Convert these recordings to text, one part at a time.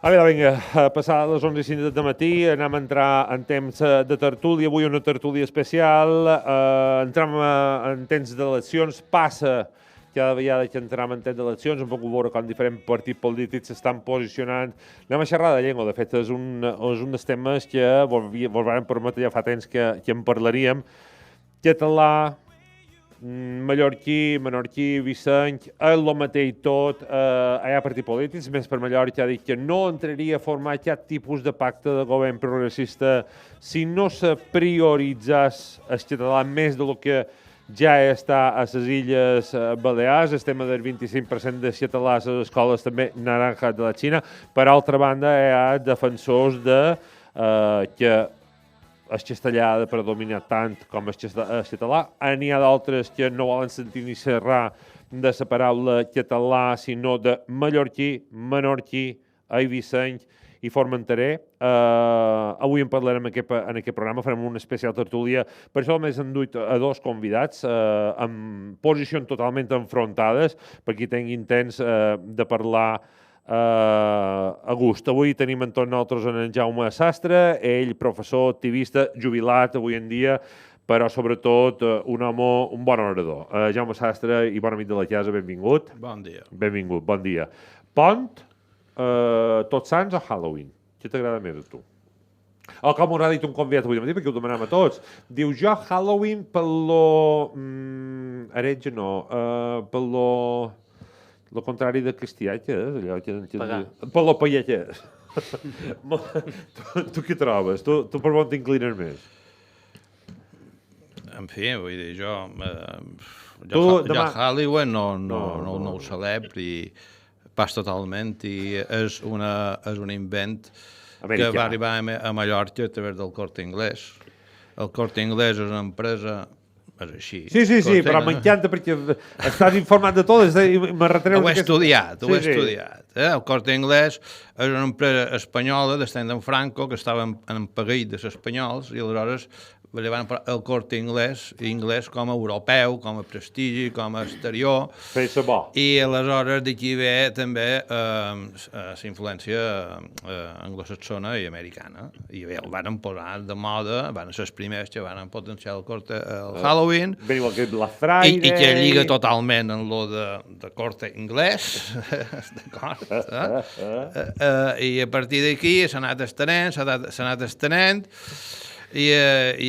A veure, vinga, passar les 11:05 de matí, anem a entrar en temps de tertúlia, avui una tertúlia especial, entrem en temps d'eleccions, passa cada vegada que entrem en temps d'eleccions, hem pogut veure com diferents partits polítics s'estan posicionant. Anem a xerrar de llengua, de fet és un dels temes que vos vam permetre ja fa temps que en parlaríem. Català, mallorquí, menorquí, Vicent, és el mateix tot. Hi ha partits polítics, més per Mallorca, ha dit que no entraria a formar cap tipus de pacte de govern progressista si no se prioritzés el català més del que ja està a les Illes Balears. El tema del 25% de català a les escoles també naranja de la Xina. Per altra banda, hi ha defensors que el castellà ha de predominar tant com el català. N'hi ha d'altres que no volen sentir ni xerrar de la paraula català, sinó de mallorquí, menorquí, eivisseny i formenterè. Avui en parlarem en aquest programa, farem una especial tertúlia. Per això només hem duit a dos convidats amb posicions totalment enfrontades, perquè tinguin temps de parlar a gust. Avui tenim en tots nosaltres en Jaume Sastre, ell professor, activista, jubilat avui en dia, però sobretot un bon orador. Jaume Sastre i bon amic de la casa, benvingut. Bon dia. Benvingut, bon dia. Pont, Tots Sants o Halloween? Què t'agrada més a tu? Com m'ho ha dit un convidat avui matí, perquè ho demanem a tots. Diu, jo Halloween per lo... heretge no, per lo contrari de cristià, què és allò? Pagà. Per lo pagà, què és? Tu què trobes? Tu per on t'inclines més? En fi, vull dir, jo Halloween no ho celebro i pas totalment, i és un invent americà, que va arribar a Mallorca a través del Corte Inglés. El Corte Inglés és una empresa... és així. Sí, però m'encanta perquè estàs informat de tot. Ho he estudiat. El Corte Inglés és una empresa espanyola d'estem d'en Franco que estava en perill dels espanyols i aleshores el Corte Inglés com a europeu, com a prestigi, com a exterior. Feia bo. I aleshores d'aquí ve també la influència anglosaxona i americana. I bé, el van posar de moda, van ser els primers que van potenciar el Halloween. Ben igual que Black Friday. I que lliga totalment en lo de Corte Inglés, d'acord? I a partir d'aquí s'ha anat estenent, i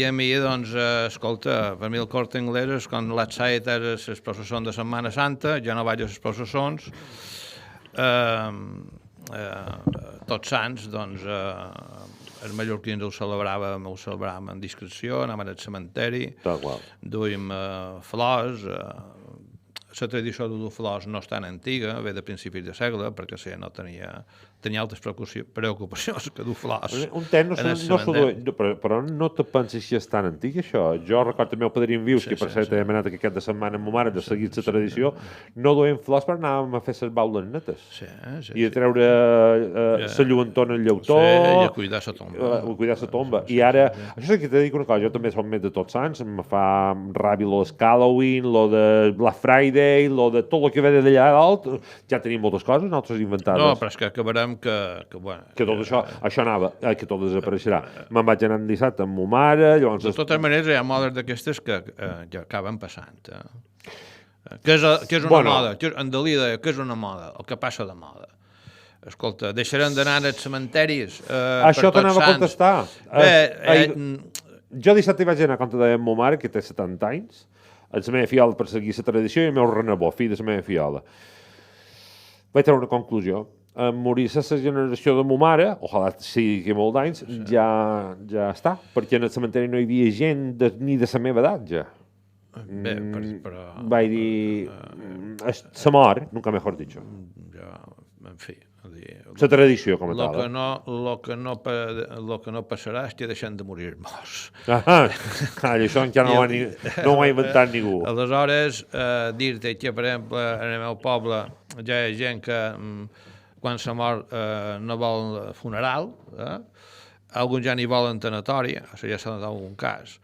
a mi, doncs, escolta, per mi el Corte Inglés és quan l'Atzait és les processons de Setmana Santa, jo no vaig a les processons, Tots Sants, doncs, els mallorquins ho celebràvem amb discreció, anàvem al cementeri, duim flors. La tradició de dur flors no és tan antiga, ve de principis de segle, perquè no tenia altres preocupacions que dur flors. Un temps però no te penses si és tan antic, això? Jo recordo també el Padrín Vius, que per cert hem anat aquest cap de setmana amb ma mare de seguir la tradició, no duem flors, però anàvem a fer les baules netes. I a treure la lluentona al llautó. I a cuidar la tomba. I ara, això és que t'he dit una cosa, jo també soc més de Tots Sants, em fa ràbia lo de Halloween, lo de Black Friday, lo de tot el que ve d'allà dalt, ja tenim moltes coses nosaltres inventades. No, però és que acabarem que tot això anava, que tot desapareixerà. Me'n vaig anar dissabte amb ma mare, llavors... De totes maneres, hi ha modes d'aquestes que ja acaben passant. Què és una moda? En Dalí deia, què és una moda? El que passa de moda. Escolta, deixarem d'anar als cementaris això t'anava a contestar. Jo dissabte vaig anar, com te deia, amb ma mare, que té 70 anys, a la meva fiola per seguir la tradició, i el meu renebó, fill de la meva fiola. Vaig treure una conclusió. Morir la generació de ma mare, ojalà sigui que molt d'anys, ja està, perquè en el cementeri no hi havia gent ni de la meva edat, ja. Bé, però... Vaig dir... Se mor, nunca mejor dicho. En fi... La tradició, com a tal. Lo que no passarà és que deixem de morir morts. Això encara no ho ha inventat ningú. Aleshores, dir-te que, per exemple, en el meu poble ja hi ha gent que quan se mor no vol funeral, alguns ja n'hi volen tanatori, això ja s'ha notat algun cas.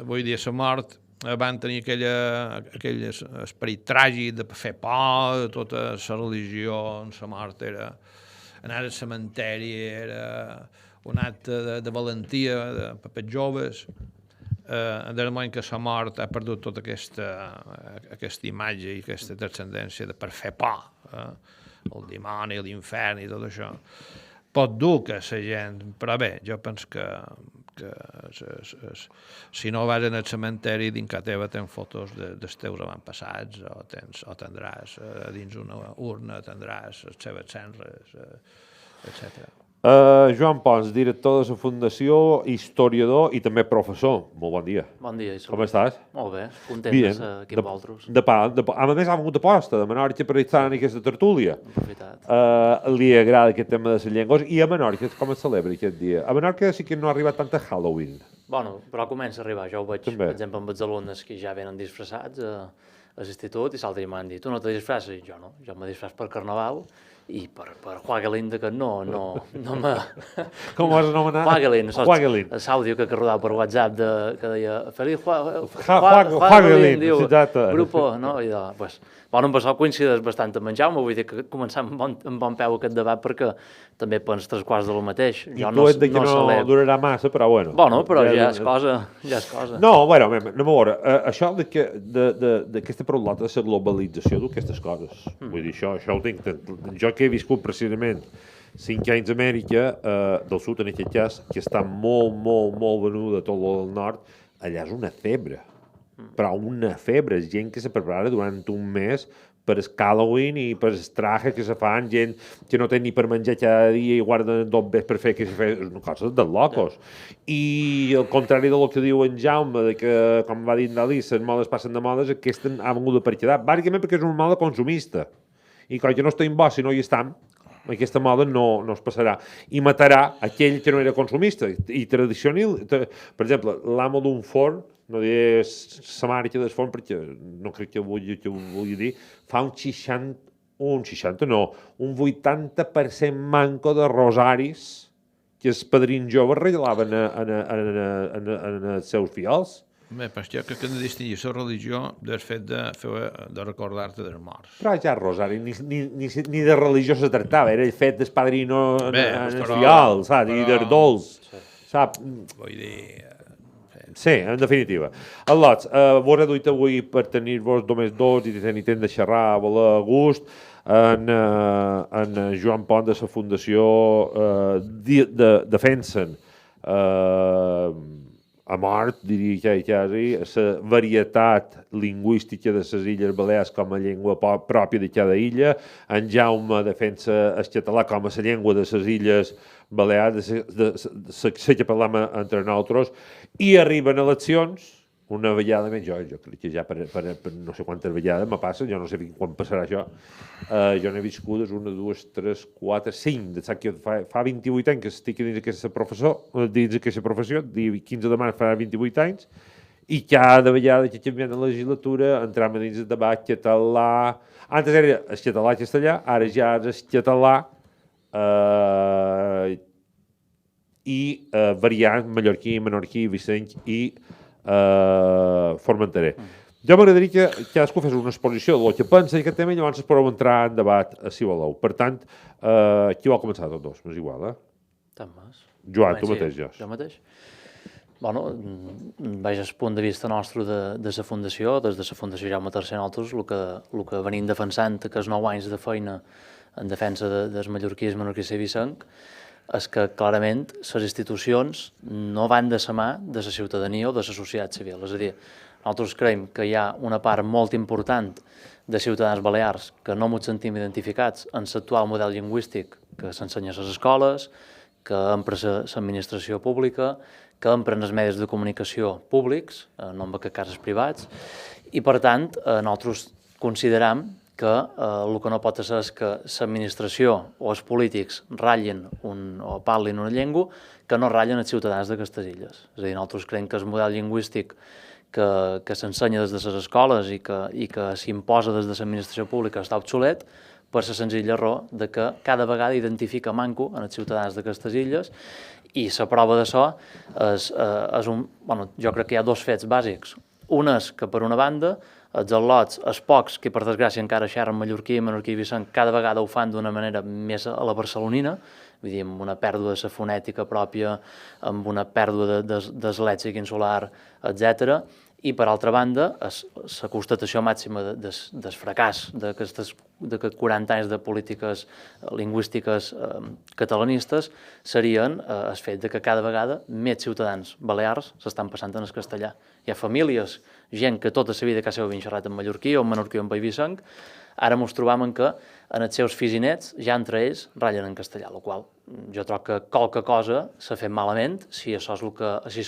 Vull dir, la mort van tenir aquell esperit tràgic de fer por, tota la religió en la mort era anar al cementeri era un acte de valentia per als joves. Del moment que s'ha mort ha perdut tota aquesta imatge i aquesta transcendència de per fer por, el dimoni, l'infern i tot això. Pot dur que la gent, però bé, jo penso que si no vas al cementeri dins casa teva tens fotos dels teus avantpassats o tindràs dins una urna tindràs les seves cendres, etc. Joan Pons, director de la Fundació, historiador i també professor. Molt bon dia. Bon dia. Com estàs? Molt bé, content de ser aquí amb vosaltres. A més, ha vengut aposta de Menorca per estar en aquesta tertúlia. Aprofitat. Li agrada aquest tema de les llengües. I a Menorca, com es celebra aquest dia? A Menorca sí que no ha arribat tant a Halloween. Bueno, però comença a arribar. Jo ho veig, també. Per exemple, amb els alumnes que ja venen disfressats a l'institut i l'altre m'han dit, tu no te disfresses? Jo no, jo me disfress per Carnaval i per Huagelin, que no me... Com ho has anomenat? Huagelin. L'àudio que rodava per WhatsApp que deia Feliz Huagelin, diu, exacte. Grupo, no? I pues, bueno, amb això coincideix bastant amb en Jaume, vull dir que començem amb bon peu aquest debat perquè també pens 3/4 de lo mateix. I tu ets que no durarà massa, però bueno. Bueno, però ja és cosa. No, bueno, anem a veure, això d'aquesta problemàtica de la globalització d'aquestes coses, vull dir, això ho tinc, jo que he viscut precisament 5 anys a Amèrica, del sud en aquest cas, que està molt venuda tot el nord, allà és una febre, però una febre, gent que se prepara durant un mes per el Halloween i per el traje que se fan, gent que no té ni per menjar cada dia i guarden 2 vés per fer que se fa coses de locos. I al contrari del que diu en Jaume, de que, com va dir en Dalí, les modes passen de modes, aquesta ha vengut per quedar, bàsicament perquè és un moda consumista. I quan jo no estem bo, si no hi estem, aquesta moda no es passarà. I matarà aquell que no era consumista. I tradicional, per exemple, l'amo d'un forn, no diré la marca del forn perquè no crec que vulgui dir, fa un 80% manco de rosaris que els padrins joves regalaven en els seus fills. Bé, però jo crec que hem de distingir la religió del fet de recordar-te dels morts. Però ja Rosari, ni de religió se tractava, era el fet del padrino en el fial, saps? I dels dolç, saps? Vull dir... Sí, en definitiva. Al·lots, vos he duit avui per tenir-vos només dos i tenir temps de xerrar a voler a gust en Joan Pont de la Fundació defensen a mort, diria quasi, la varietat lingüística de les Illes Balears com a llengua pròpia de cada illa. En Jaume defensa el català com a la llengua de les Illes Balears, la que parlam entre nosaltres, i arriben eleccions, una vegada més, jo crec que ja per no sé quantes vegades me passa, jo no sé quan passarà això, jo n'he viscut 1, 2, 3, 4, 5, fa 28 anys que estic dins aquesta professió, 15 de març farà 28 anys, i cada vegada que canviem de legislatura entram dins el debat català, antes era el català-castellà, ara ja és el català i variant mallorquí, menorquí, vicenç i Formenteré. Jo m'agradaria que cadascú fes una exposició del que pensa d'aquest tema i llavors es podeu entrar en debat, si voleu. Per tant, qui vol començar tots dos? M'és igual, Joan, tu mateix, jo. Jo mateix? Bueno, vaig al punt de vista nostre de la Fundació, des de la Fundació Jaume III nosaltres, el que venim defensant aquests 9 anys de feina en defensa del mallorquisme vicenc, és que clarament les institucions no van de la mà de la ciutadania o de la societat civil. És a dir, nosaltres creiem que hi ha una part molt important de ciutadans balears que no ens sentim identificats en l'actual model lingüístic que s'ensenya a les escoles, que empra l'administració pública, que empren els medis de comunicació públics, no en aquest cas els privats, i per tant nosaltres consideram que el que no pot ser és que l'administració o els polítics ratllin o parlin una llengua que no ratllen els ciutadans d'aquestes illes. És a dir, nosaltres creiem que el model lingüístic que s'ensenya des de les escoles i que s'imposa des de l'administració pública està obsolet per la senzilla raó de que cada vegada identifica manco en els ciutadans d'aquestes illes i la prova d'això és un... Jo crec que hi ha 2 fets bàsics. Un és que, per una banda, els al·lots, els pocs, que per desgràcia encara xerren mallorquí, menorquí i vicenc, cada vegada ho fan d'una manera més a la barcelonina, vull dir, amb una pèrdua de la fonètica pròpia, amb una pèrdua del lèxic insular, etc. I, per altra banda, la constatació màxima del fracàs d'aquests 40 anys de polítiques lingüístiques catalanistes serien el fet que cada vegada més ciutadans balears s'estan passant en el castellà. Hi ha famílies, gent que tota la vida a casa havien xerrat en mallorquí o en menorquí o en païvicenc, ara ens trobam que en els seus fills i nets ja entre ells ratllen en castellà, la qual jo trobo que qualque cosa s'ha fet malament si això és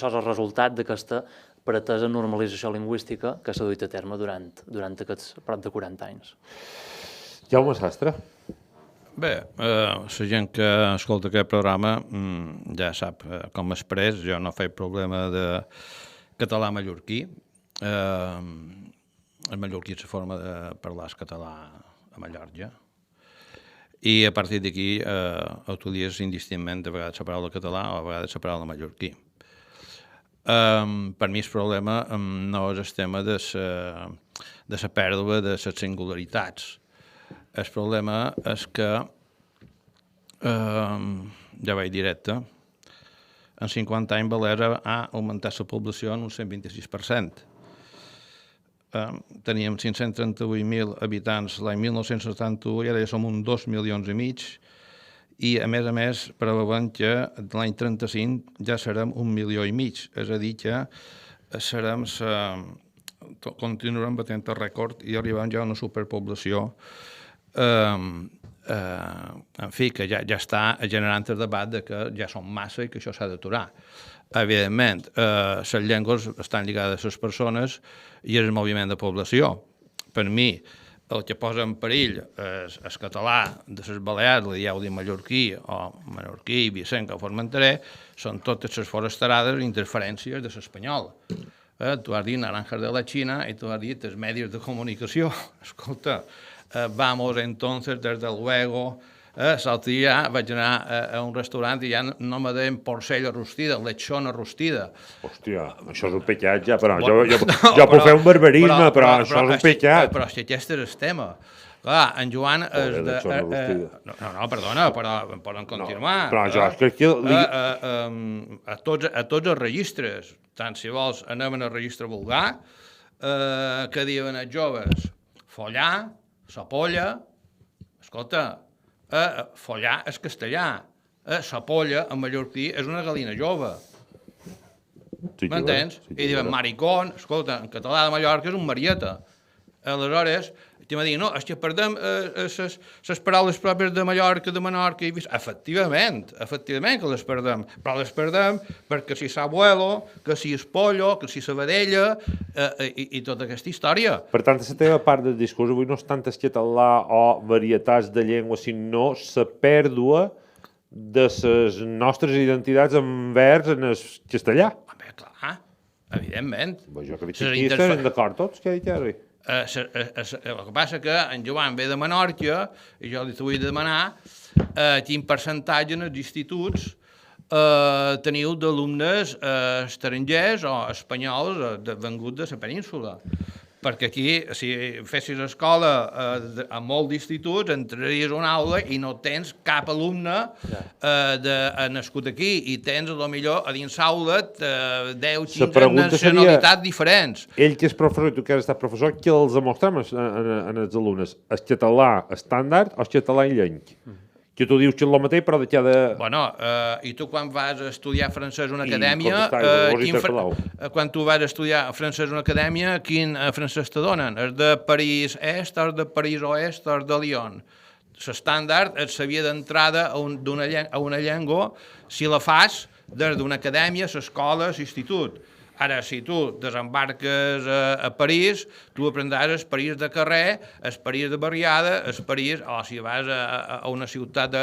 el resultat d'aquesta pretesa normalització lingüística que s'ha duit a terme durant aquests prop de 40 anys. Jaume Sastre. Bé, la gent que escolta aquest programa ja sap com express, jo no faig problema de català-mallorquí. El mallorquí és la forma de parlar el català a Mallorca. I a partir d'aquí utilitzes indistintament a vegades la paraula català o a vegades la paraula mallorquí. Per mi el problema no és el tema de la pèrdua de les singularitats. El problema és que, ja vaig directe, en 50 anys Balears ha augmentat la població en un 126%. Teníem 538.000 habitants l'any 1971 i ara ja som uns 2,5 milions. I, a més, preveuen que l'any 35 ja serem 1,5 milions. És a dir, que continuarem batent el rècord i arribem ja a una superpoblació en fi, que ja està generant el debat de que ja són massa i que això s'ha d'aturar. Evidentment, les llengües estan lligades a les persones i al moviment de població. Per mi, el que posa en perill el català de les Balears, la dieu de mallorquí o menorquí, vicenc o formenterè, són totes les forasterades i interferències de l'espanyol. Tu has dit naranjas de la Xina i tu has dit els medis de comunicació. Escolta, vamos entonces, desde luego, l'altre dia vaig anar a un restaurant i ja no me deien porcella rostida, lechona rostida. Hòstia, això és un pecat ja, però jo puc fer un barbarisme, però això és un pecat. Però si aquest és el tema. Clar, en Joan és de... No, perdona, però poden continuar. Però jo crec que... A tots els registres, tant si vols anem al registre vulgar, que diuen els joves, follar, sa polla, escolta, follar és castellà, sa polla en mallorquí és una galina jove. M'entens? I diuen maricón, escolta, en català de Mallorca és un marieta. Aleshores, tu m'ha dit, no, és que perdem les paraules pròpies de Mallorca, de Menorca i efectivament que les perdem, però les perdem perquè si s'abuelo, que si és pollo, que si sa vedella i tota aquesta història. Per tant, la teva part del discurs avui no és tant el català o varietats de llengua, sinó la pèrdua de les nostres identitats envers en el castellà. Home, clar, evidentment. Jo crec que aquí estem d'acord tots, què ha dit Jerry? El que passa que en Joan ve de Menorca i jo li vull demanar quin percentatge en els instituts teniu d'alumnes estrangers o espanyols venguts de la península. Perquè aquí, si fessis escola a molts d'instituts, entraries a una aula i no tens cap alumne nascut aquí i tens, potser, a dins l'aula 10-15 nacionalitats diferents. Ell que és professor i tu que has estat professor, què els demostrem en els alumnes? El català estàndard o el català illenc? Que tu dius que és el mateix, però de cada... Bueno, i tu quan vas a estudiar francès a una acadèmia, quan tu vas a estudiar francès a una acadèmia, quin francès te donen? És de París Est, és de París Oest, és de Lyon. L'estàndard és la via d'entrada a una llengua si la fas des d'una acadèmia, l'escola, l'institut. Ara, si tu desembarques a París, tu aprendràs el París de carrer, el París de barriada, el París, o si vas a una ciutat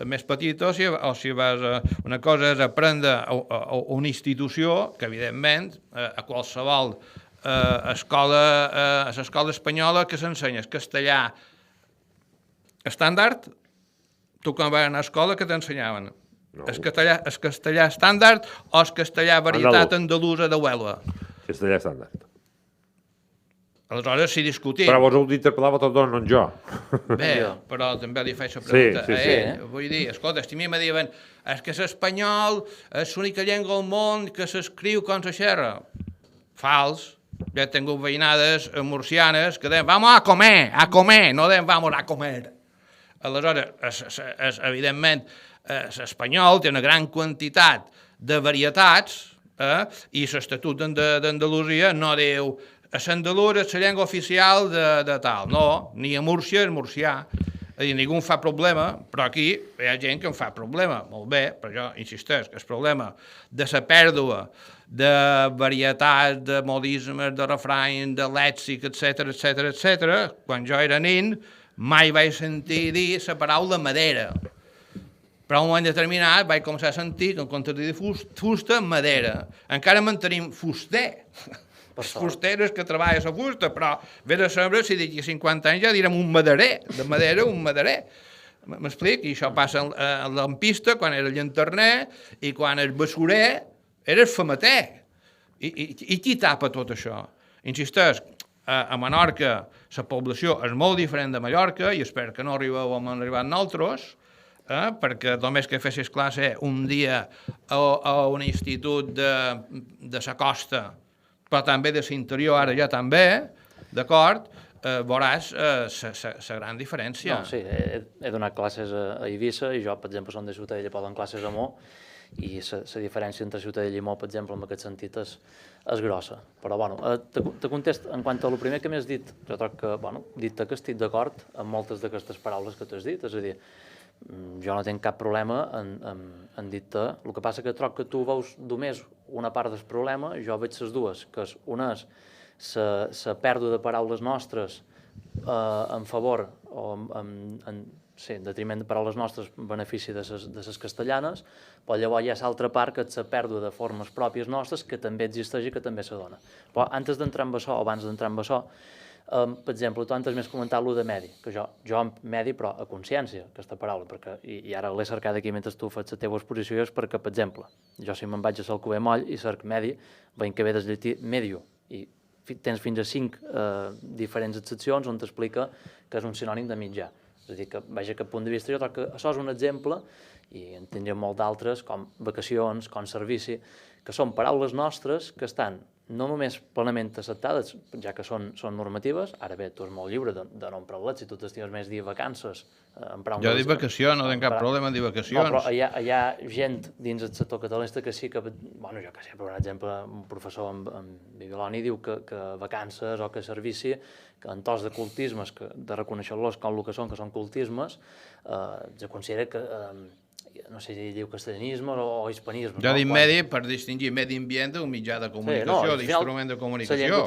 més petita, o si vas a... Una cosa és aprendre a una institució, que evidentment a qualsevol escola, a l'escola espanyola que s'ensenya el castellà estàndard, tu quan vas anar a escola que t'ensenyaven? No. El castellà estàndard o el castellà varietat andalusa de Huelva? Castellà estàndard. Aleshores, si discutim... Però vos heu d'interpel·lar vosaltres, no jo. Bé, Jo. però també li faig la pregunta Sí, a sí. ell. Vull dir, escolta, a mi me diuen és que l'espanyol és l'única llengua al món que s'escriu com se xerra. Fals. Ja he tingut veïnades murcianes que deien vamos a comer, no deien vamos a comer. Aleshores, evidentment, l'espanyol té una gran quantitat de varietats i l'Estatut d'Andalusia no diu a l'andalús és la llengua oficial de tal. No, ni a Múrcia és murcià. És dir, ningú fa problema, però aquí hi ha gent que en fa problema. Molt bé, però jo insisteix que el problema de la pèrdua de varietat, de modismes, de refrany, de lèxic, etc. Quan jo era nin, mai vaig sentir dir la paraula madera. Però a un moment determinat vaig començar a sentir que en comptes de dir fusta, madera. Encara mantenim fuster. Els fusteros que treballen la fusta, però ve de saber si d'aquí a 50 anys ja direm un maderer, de madera un maderer. M'explic? I això passa a la lampista, quan era el llanterner, i quan el basurer era el famater. I qui tapa tot això? Insisteix, a Menorca la població és molt diferent de Mallorca i espero que no arribeu on hem arribat nosaltres, perquè només que fessis classe un dia a un institut de la costa, però també de l'interior, ara ja també, d'acord, veuràs la gran diferència. No, sí, he donat classes a Eivissa i jo, per exemple, som de Ciutadella, però dono classes a Mo, i la diferència entre Ciutadella i Mo, per exemple, en aquest sentit és grossa. Però, bueno, te contesto, en quant a el primer que m'has dit, jo troc que, bueno, dit-te que estic d'acord amb moltes d'aquestes paraules que t'has dit, és a dir, jo no tinc cap problema en dir-te, el que passa que troc que tu veus només una part del problema, jo veig les dues, que una és la pèrdua de paraules nostres en favor o en detriment de paraules nostres en benefici de les castellanes, però llavors hi ha l'altra part que és la pèrdua de formes pròpies nostres que també existeix i que també se dona. Però abans d'entrar en això, per exemple, tu antes m'has comentat allò de medi, que jo amb medi, però a consciència, aquesta paraula, perquè, i ara l'he cercat aquí mentre tu fas la teva exposició, és perquè, per exemple, jo si me'n vaig a l'Alcover Moll i cerc medi, veiem que ve del llatí medio, i tens fins a 5 diferents excepcions on t'explica que és un sinònim de mitjà. És a dir, que, vaja, a aquest punt de vista, jo trobo que això és un exemple, i en tindríem molt d'altres, com vacacions, com servici, que són paraules nostres que estan no només plenament acceptades, ja que són normatives, ara bé, tu és molt lliure de no emprar-les, si tu t'estimes més dir vacances... Jo dic vacació, no tinc cap problema en dir vacacions. No, però hi ha gent dins el sector catalanista que sí que, bueno, jo que sé, per exemple, un professor en Bibiloni diu que vacances o que servici, que en tos de cultismes, de reconèixer-los com el que són cultismes, ja considera que... no sé si diu castellanisme o hispanisme. Jo dic medi per distingir medi ambient d'un mitjà de comunicació, d'instrument de comunicació,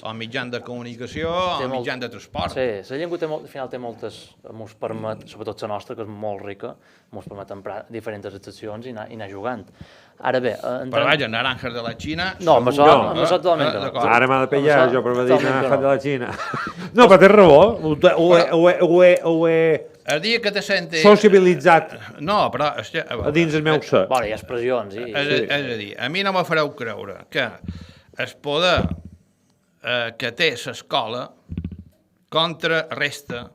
o mitjà de comunicació, o mitjà de transport. Sí, la llengua al final té moltes, ens permet, sobretot la nostra, que és molt rica, ens permet emprar diferents excepcions i anar jugant. Ara bé... Però vaja, naranjas de la Xina... No, amb això totalment d'acord. Ara m'ha de pillar jo per dir naranjas de la Xina. No, però tens raó, ho he... El dia que te senti... sociabilitzat. No, però... A dins el meu ser. Bueno, hi ha expressions. És a dir, a mi no me fareu creure que el poder que té l'escola contrarresta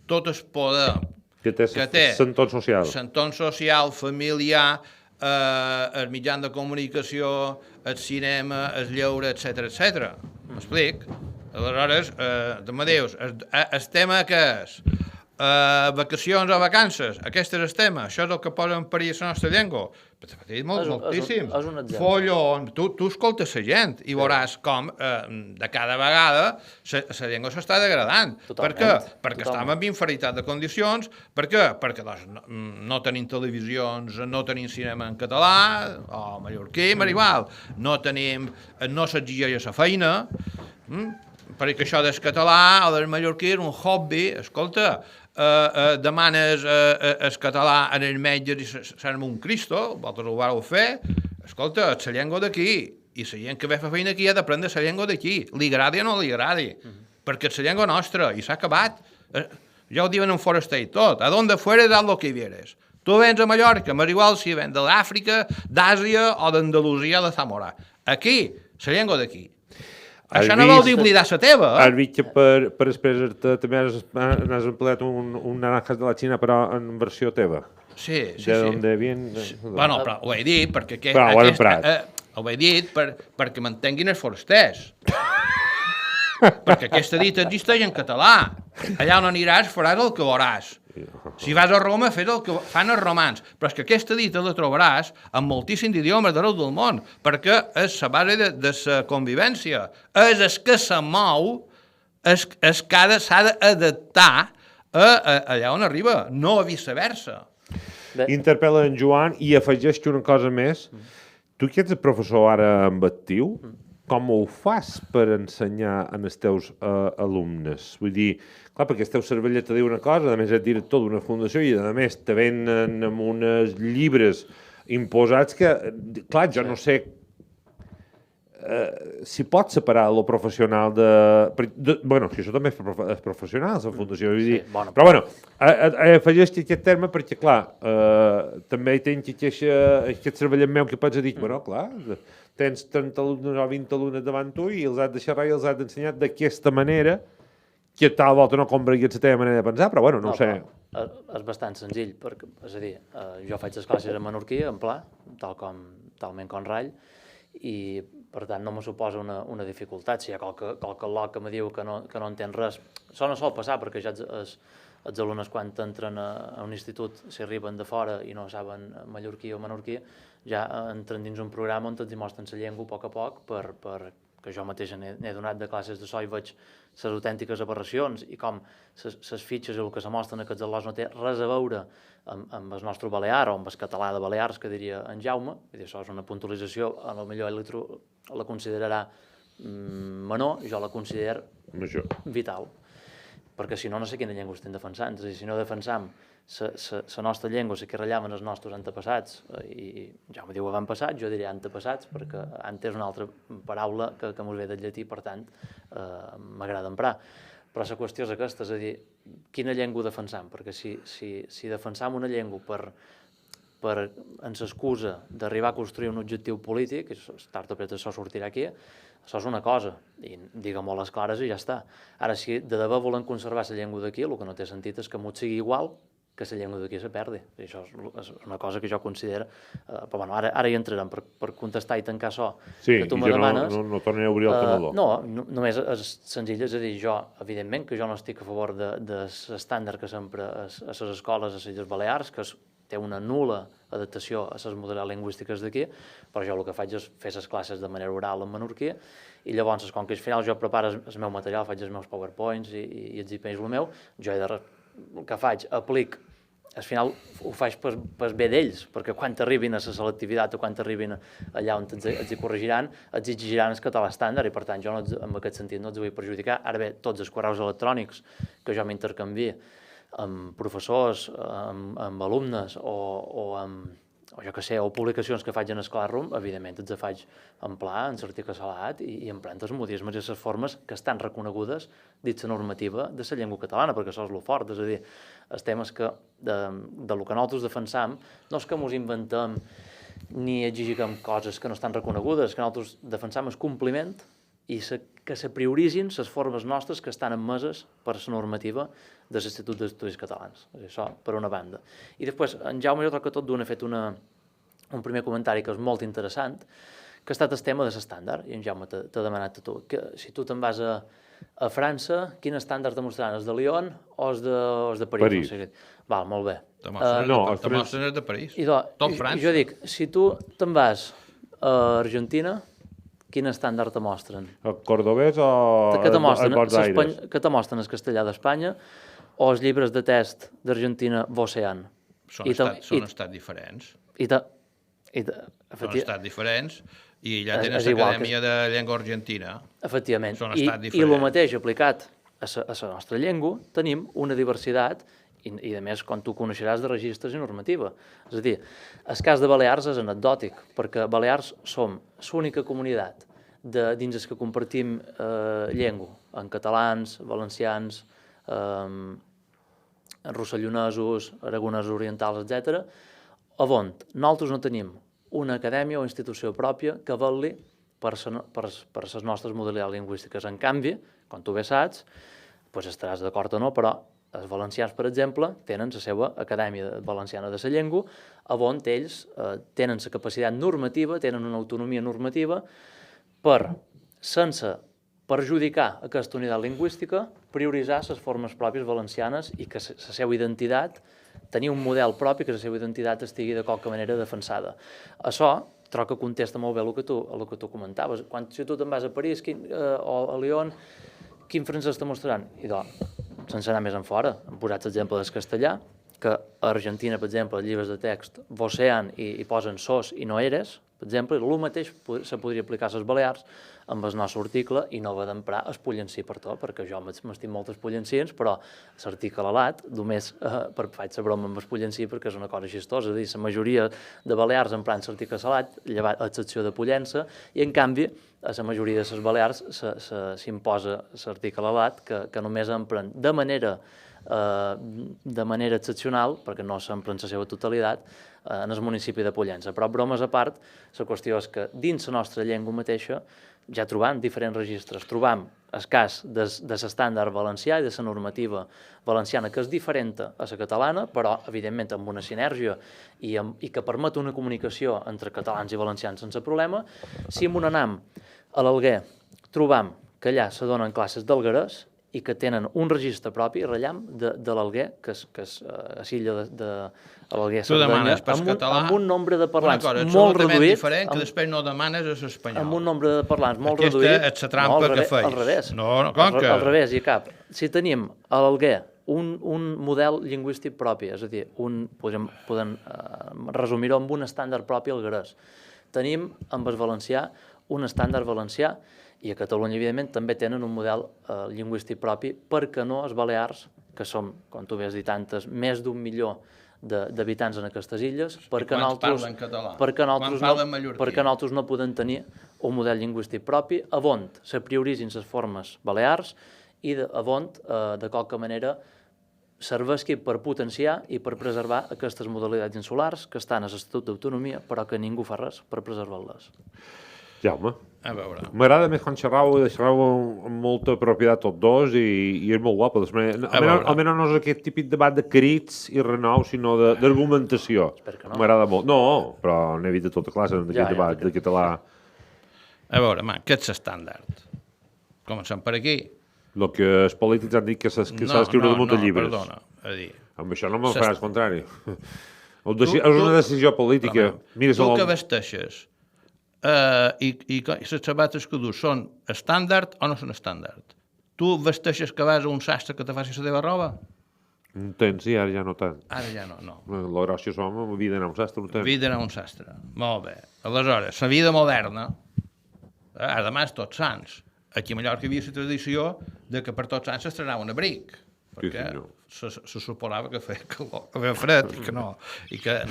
tot el poder que té l'entorn social. L'entorn social, familiar, el mitjan de comunicació, el cinema, el lleure, etc. M'explic? Aleshores, tu me dius, el tema que és vacacions o vacances, aquest és el tema, això és el que posa en perill la nostra llengua. Moltíssim. Follon, tu escoltes la gent i veuràs com de cada vegada la llengua s'està degradant. Per què? Perquè estem en inferioritat de condicions. Per què? Perquè no tenim televisions, no tenim cinema en català, o mallorquí, igual, no s'exigeix la feina, perquè això del català o del mallorquí és un hobby. Escolta, demanes el català en els metges i s'arma un Cristo, vosaltres ho vau fer, escolta, és la llengua d'aquí, i la gent que ve a fer feina aquí ha d'aprendre la llengua d'aquí, li agradi o no li agradi, perquè és la llengua nostra, i s'ha acabat. Ja ho diuen en Foraster i tot, a donde fueres haz lo que vieres. Tu vens a Mallorca, m'és igual si vens de l'Àfrica, d'Àsia o d'Andalusia, de Zamora. Aquí, la llengua d'aquí. Això no vol dir oblidar la teva. Has vist que per expressar-te també has empleat un naranjas de la Xina, però en versió teva. Sí. De donde viene... Bueno, però ho he dit perquè... Però ho he emprat. Ho he dit perquè m'entenguin els forasters. Perquè aquesta dita existeix en català. Allà on aniràs faràs el que veuràs. Si vas a Roma, fes el que fan els romans. Però és que aquesta dita la trobaràs en moltíssims idiomes d'arreu del món, perquè és la base de la convivència. És el que se mou, és que s'ha d'adaptar allà on arriba, no a viceversa. Interpel·la en Joan i afegeix una cosa més. Tu que ets professor ara en actiu, com ho fas per ensenyar als teus alumnes? Vull dir, clar, perquè el teu cervellet te diu una cosa, a més és director d'una fundació i a més te venen amb uns llibres imposats que, clar, jo no sé si pots separar lo professional bueno, si això també és professional, la fundació, vull dir, però bueno, afegeix aquest terme perquè, clar, també hi tens aquest cervellet meu que pots dir, bueno, clar, tens 30 alumnes o 20 alumnes davant tu i els has de xerrar i els has d'ensenyar d'aquesta manera que tal volta no compreguis la teva manera de pensar, però bueno, no ho sé. És bastant senzill, perquè, és a dir, jo faig les classes en menorquí, en pla, talment com ratll, i per tant no me suposa una dificultat. Si hi ha qualque al·loc que me diu que no entén res, això no sol passar, perquè ja els alumnes quan entren a un institut, si arriben de fora i no saben mallorquí o menorquí, ja entren dins un programa on els mostren la llengua a poc, que jo mateix n'he donat de classes de so i veig les autèntiques aberracions i com les fitxes i el que se mostren a aquests al·locs no té res a veure amb el nostre balear o amb el català de Balears, que diria en Jaume. Això és una puntualització, potser ell la considerarà menor, jo la considero vital. Perquè si no sé quina llengua estem defensant. És a dir, si no defensam la nostra llengua, la que ratllaven els nostres antepassats, i ja me diu avantpassats, jo diré antepassats, perquè ante és una altra paraula que mos ve del llatí, per tant, m'agrada emprar. Però la qüestió és aquesta, és a dir, quina llengua defensam? Perquè si defensam una llengua en l'excusa d'arribar a construir un objectiu polític, tard o d'hora això sortirà aquí, això és una cosa, i digue-m'ho a les clares i ja està. Ara, si de debò volem conservar la llengua d'aquí, el que no té sentit és que m'ho sigui igual que la llengua d'aquí se perdi. Això és una cosa que jo considero... Però bueno, ara hi entrarem per contestar i tancar això que tu me demanes. Sí, no tornaré a obrir el tenedor. No, només és senzill, és a dir, jo, evidentment que jo no estic a favor de l'estàndard que sempre a les escoles a les Illes Balears, que té una nul·la adaptació a les modalitats lingüístiques d'aquí, però jo el que faig és fer les classes de manera oral en menorquí, i llavors, com que al final jo preparo el meu material, faig els meus powerpoints i els penjo el meu, jo el que faig, aplic, al final ho faig per bé d'ells, perquè quan arribin a la selectivitat o quan arribin allà on els hi corregiran, els exigiran el català estàndard, i per tant jo en aquest sentit no els vull perjudicar. Ara bé, tots els correus electrònics que jo m'intercanvio amb professors, amb alumnes o jo què sé, o publicacions que faig en el Classroom, evidentment els faig en pla, en l'article salat i emprant els modismes i les formes que estan reconegudes dins la normativa de la llengua catalana, perquè això és el fort, és a dir, els temes que del que nosaltres defensam no és que ens inventem ni exigim coses que no estan reconegudes, que nosaltres defensam el compliment i que se prioritzin les formes nostres que estan admeses per la normativa de l'Institut d'Estudis Catalans. Això, per una banda. I després, en Jaume, jo trobo que tot d'un ha fet un primer comentari que és molt interessant, que ha estat el tema de l'estàndard, i en Jaume t'ha demanat a tu, que si tu te'n vas a França, quin estàndard te mostraran, els de Lyon o els de París? Val, molt bé. Te mostren els de París. Tot França. Jo dic, si tu te'n vas a Argentina, quin estàndard te mostren? El cordobès o el Buenos Aires? Que te mostren el castellà d'Espanya o els llibres de test d'Argentina Vocean? Són estats diferents. Són estats diferents i allà tens l'Acadèmia de Llengua Argentina. Efectivament. Són estats diferents. I el mateix aplicat a la nostra llengua, tenim una diversitat i a més, com tu coneixeràs, de registres i normativa. És a dir, el cas de Balears és anecdòtic, perquè Balears som l'única comunitat dins els que compartim llengua, en catalans, valencians, rossellonesos, aragonesos orientals, etc., on nosaltres no tenim una acadèmia o institució pròpia que vetlli per les nostres modalitats lingüístiques. En canvi, com tu bé saps, doncs estaràs d'acord o no, però els valencians, per exemple, tenen la seva Acadèmia Valenciana de la Llengua, on ells tenen la capacitat normativa, tenen una autonomia normativa per, sense perjudicar aquesta unitat lingüística, prioritzar les formes pròpies valencianes i que la seva identitat, tenir un model propi, que la seva identitat estigui de qualque manera defensada. Això trobo que contesta molt bé el que tu comentaves. Si tu te'n vas a París o a Lyon, quin francès te mostraran? I doncs, sense anar més en fora, hem posat l'exemple del castellà, que a Argentina, per exemple, els llibres de text vocean i posen sos i no eres, per exemple, el mateix se podria aplicar a les Balears amb el nostre article i no haver d'emprar el pollencí per tot, perquè jo m'estim molt els pollencins, però l'article alat, només faig la broma amb el pollencí perquè és una cosa xistosa, és a dir, la majoria de Balears empran l'article salat, llevat a excepció de Pollença, i en canvi a la majoria de les Balears s'imposa l'article alat, que només empren de manera excepcional, perquè no s'empra en la seva totalitat, en el municipi de Pollença. Però, bromes a part, la qüestió és que dins la nostra llengua mateixa ja trobam diferents registres. Trobam el cas de l'estàndard valencià i de la normativa valenciana, que és diferent a la catalana, però, evidentment, amb una sinergia i que permet una comunicació entre catalans i valencians sense problema. Si en un anam a l'Alguer trobam que allà se donen classes d'alguerès i que tenen un registre propi, rellam, de l'Alguer, que és a l'illa de l'Alguer Cerdanya, amb un nombre de parlants molt reduït. Diferent, que després no demanes a l'espanyol. Amb un nombre de parlants molt reduït. Aquesta és la trampa que feis. Al revés. Al revés, i cap. Si tenim a l'Alguer un model lingüístic propi, és a dir, podem resumir-ho amb un estàndard propi alguerès. Tenim amb el valencià un estàndard valencià i a Catalunya, evidentment, també tenen un model lingüístic propi, perquè no els balears, que som, com tu bé has dit antes, més d'1 milió d'habitants en aquestes illes, perquè nosaltres no podem tenir un model lingüístic propi, on se prioritzin les formes balears i on, de qualque manera, serveixi per potenciar i per preservar aquestes modalitats insulars que estan a l'Estatut d'Autonomia, però que ningú fa res per preservar-les. Jaume, a veure. M'agrada més quan xerrau amb molta propietat tots dos i és molt guapo. Almenys no és aquest típic debat de crits i renou, sinó d'argumentació. M'agrada molt. No, però n'he vist de tota classe d'aquest debat de català. A veure, què és l'estàndard? Comencem per aquí. El que els polítics han dit que s'ha d'escriure damunt de llibres. No, perdona. Amb això no me'n faràs contrari. És una decisió política. Tu que vesteixes i les sabates que dus són estàndard o no són estàndard? Tu vesteixes que vas a un sastre que te faci la teva roba? Un temps, sí, ara ja no tant. Ara ja no. La gràcia som, havia d'anar a un sastre un temps. Havia d'anar a un sastre, molt bé. Aleshores, la vida moderna, a més tots sants, aquí a Mallorca hi havia la tradició de que per tots sants s'estrenava un abric, perquè se suposava que feia calor, que feia fred i que no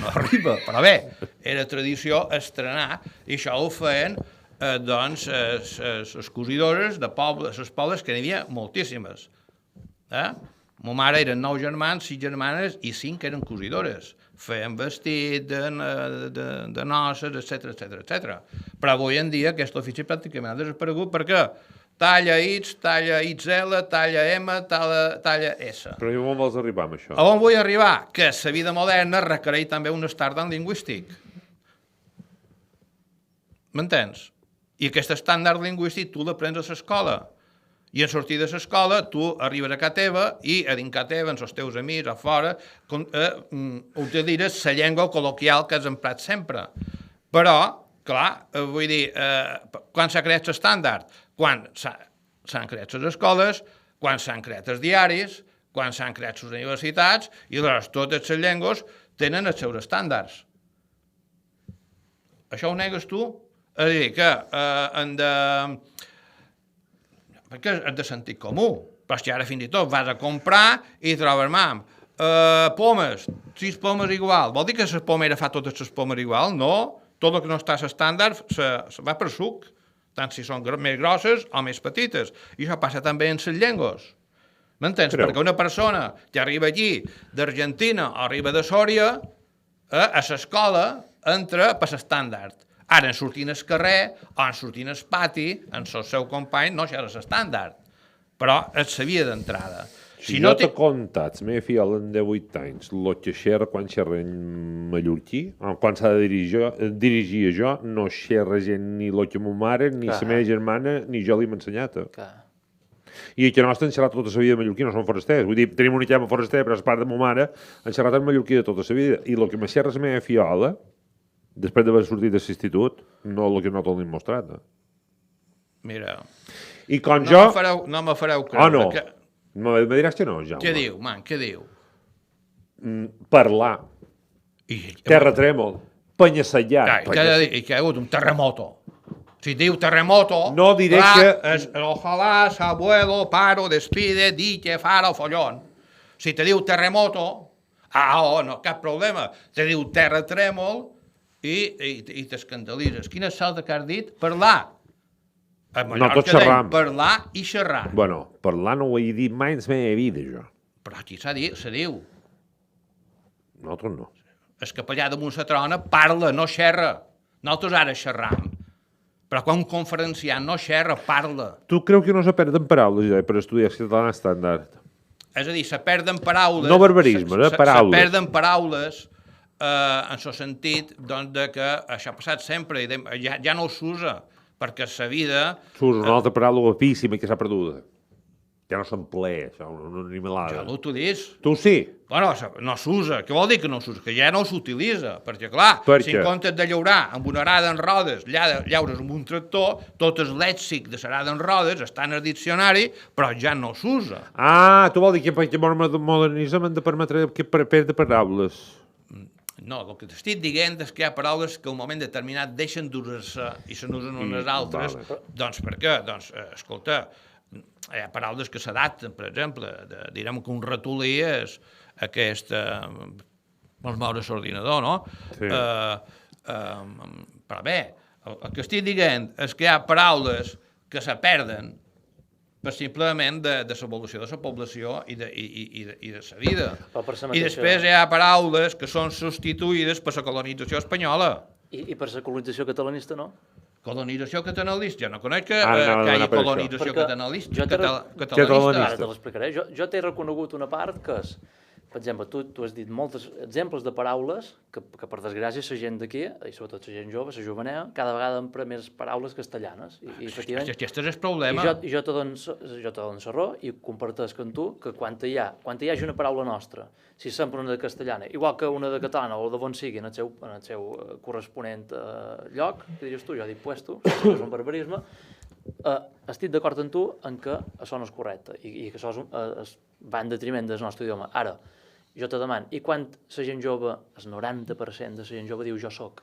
arriba. Però bé, era tradició estrenar, i això ho feien les cosidores de les pobles, que n'hi havia moltíssimes. Ma mare eren 9 germans, 6 germanes i 5 eren cosidores. Feien vestit de noces, etc. Però avui en dia aquest ofici pràcticament ha desaparegut perquè talla X, talla XL, talla M, talla S. Però on vols arribar amb això? On vull arribar? Que la vida moderna requereix també un estàndard lingüístic. M'entens? I aquest estàndard lingüístic tu l'aprens a l'escola. I en sortir de l'escola tu arribes a casa teva i a dins casa teva, amb els teus amics a fora, utilitzes la llengua col·loquial que has emprat sempre. Però, clar, vull dir, quan s'ha creat l'estàndard? Quan s'han creat les escoles, quan s'han creat els diaris, quan s'han creat les universitats, i aleshores totes les llengües tenen els seus estàndards. Això ho negues tu? És a dir, que perquè és de sentit comú, però és que ara fins i tot vas a comprar i trobes, pomes, 6 pomes igual. Vol dir que la pomera fa totes les pomes igual? No, tot el que no està a l'estàndard se va per suc, tant si són més grosses o més petites. I això passa també en les llengües. M'entens? Perquè una persona que arriba allí d'Argentina o arriba de Sòria, a l'escola entra per l'estàndard. Ara, en sortint al carrer o en sortint al pati, en el seu company, no xerres estàndard, però et sabia d'entrada. Si no t'he contat, la meva filla en 18 anys, el que xerra quan xerra en mallorquí, quan s'ha de dirigir jo, no xerra gent ni el que ma mare, ni la meva germana, ni jo li hem ensenyat. I que nostre han xerrat tota la vida de mallorquí, no som forasters. Vull dir, tenim un llama foraster, però a part de ma mare, han xerrat en mallorquí de tota la vida. I el que me xerra la meva fiola, després d'haver sortit de l'institut, no el que no t'ho hem mostrat. Mira, i com jo... No me fareu creure. no? Me diràs que no, Jaume. Què diu, man, què diu? Parlar. Terratrèmol. Penya-sellat. I que ha hagut un terremoto. Si diu terremoto... No diré que... Ojalá, abuelo, paro, despide, dique, faro, follón. Si te diu terremoto... no, cap problema. Te diu terratrèmol i t'escandalitzes. Quina és l'altra que has dit? Parlar. No, tot xerram. Parlar i xerrar. Bueno, parlar no ho he dit mai en la meva vida, jo. Però aquí se diu. Nosaltres no. El capellà de Montsetrona parla, no xerra. Nosaltres ara xerram. Però quan un conferenciant no xerra, parla. Tu creus que no se perden paraules per estudiar català estàndard? És a dir, se perden paraules... No barbarisme, paraules. Se perden paraules en el sentit doncs, que això ha passat sempre i ja no s'usa. Perquè la vida... S'usa una altra paraula guapíssima que s'ha perduda. Ja no s'emplea, això, una animalada. Jo l'utilitzo. Tu sí? Bueno, no s'usa. Què vol dir que no s'usa? Que ja no s'utilitza. Perquè, clar, si en comptes de llaurar amb una arada en rodes, llaures amb un tractor, tot el lèxic de l'arada en rodes està en el diccionari, però ja no s'usa. Tu vol dir que perquè modernisme hem de permetre que perdre paraules. No, el que t'estic dient és que hi ha paraules que en un moment determinat deixen d'usar-se i se n'usen unes altres. Vale. Doncs per què? Doncs, escolta, hi ha paraules que s'adapten, per exemple, direm que un ratolí és aquest... vols moure l'ordinador, no? Sí. Però bé, el que estic dient és que hi ha paraules que se perden per simplement de l'evolució de la població i de la vida. I després hi ha paraules que són substituïdes per la colonització espanyola. I per la colonització catalanista, no? Colonització catalanista? Jo no conec que hi hagi colonització catalanista. Ara te l'explicaré. Jo t'he reconegut una part que és... Per exemple, tu has dit molts exemples de paraules que per desgràcia, la gent d'aquí, i sobretot la gent jove, la jovenea, cada vegada empra més paraules castellanes. Aquest és el problema. I jo te dono la raó i comparteix amb tu que quan hi hagi una paraula nostra, si sempre una de castellana, igual que una de catalana o de bon sigui en el seu corresponent lloc, que dius tu, jo dic puesto, és un barbarisme, estic d'acord amb tu en que això no és correcte i que això va en detriment del nostre idioma. Ara, jo te demano, i quan la gent jove, el 90% de la gent jove diu jo soc?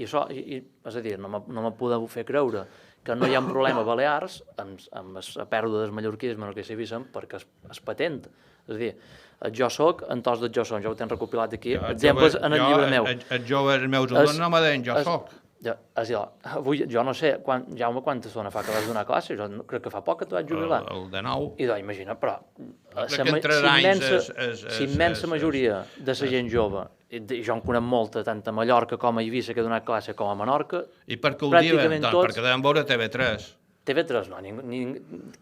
I això, és a dir, no me podeu fer creure que no hi ha un problema a Balears amb la pèrdua del mallorquisme en el que s'hi visen perquè és patent. És a dir, el jo soc, en tos del jo som, jo ho tens recopilat aquí, exemples en el llibre meu. Els joves meus alumnes no me deien jo soc. Avui, jo no sé, Jaume, quanta estona fa que vas donar classe? Jo crec que fa poc que t'ho vaig jubilar. El de 9. I doncs, imagina, però la immensa majoria de la gent jove, i jo en conec molta, tant a Mallorca com a Eivissa, que he donat classe, com a Menorca... I per què ho diuen? Doncs perquè devem veure TV3. TV3 no,